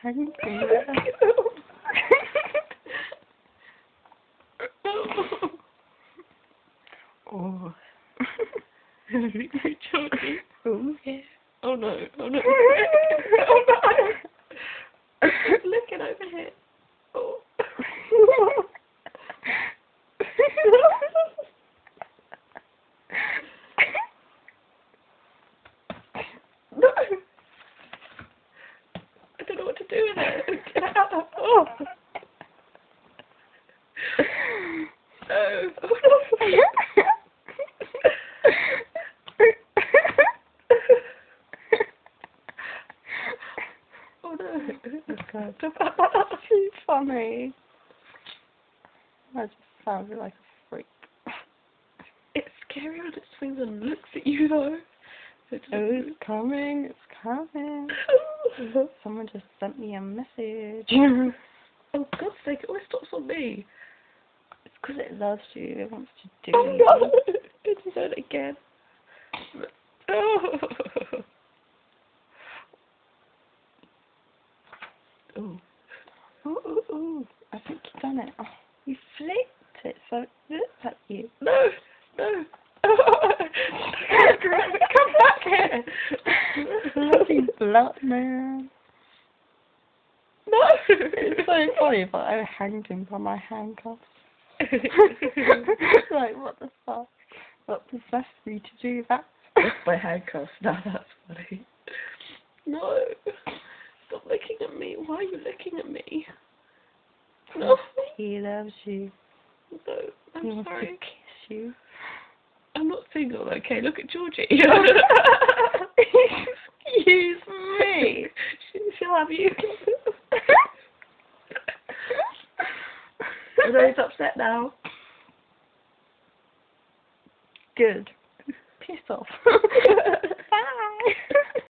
hanging there. Oh. Georgie. Oh, yeah. Oh no, oh no. Oh no. Looking over here. Oh. No. I don't know what to do with it. Get out. Oh. No. Oh no. Oh no. God. She's funny. I just sounded like a freak. It's scary when it swings and looks at you though. Oh, it's coming, it's coming. Someone just sent me a message. Oh God's sake, it always stops on me. It's because it loves you, it wants to do Oh you. no! It's done it again. Oh. Oh. Ooh, ooh, ooh. I think you've done it. Oh, you flipped it so it looked at you. No! No! Come back here! Bloody blood, man. No! It's so funny, but I hanged him by my handcuffs. Like, what the fuck? What possessed me to do that? My handcuffs. Now that's funny. No! Stop looking at me. Why are you looking at me? No! He loves you. No, He I'm wants to sorry. kiss you. I'm not single, okay? Look at Georgie. Excuse me. She'll have you. I know he's upset now. Good. Piss off.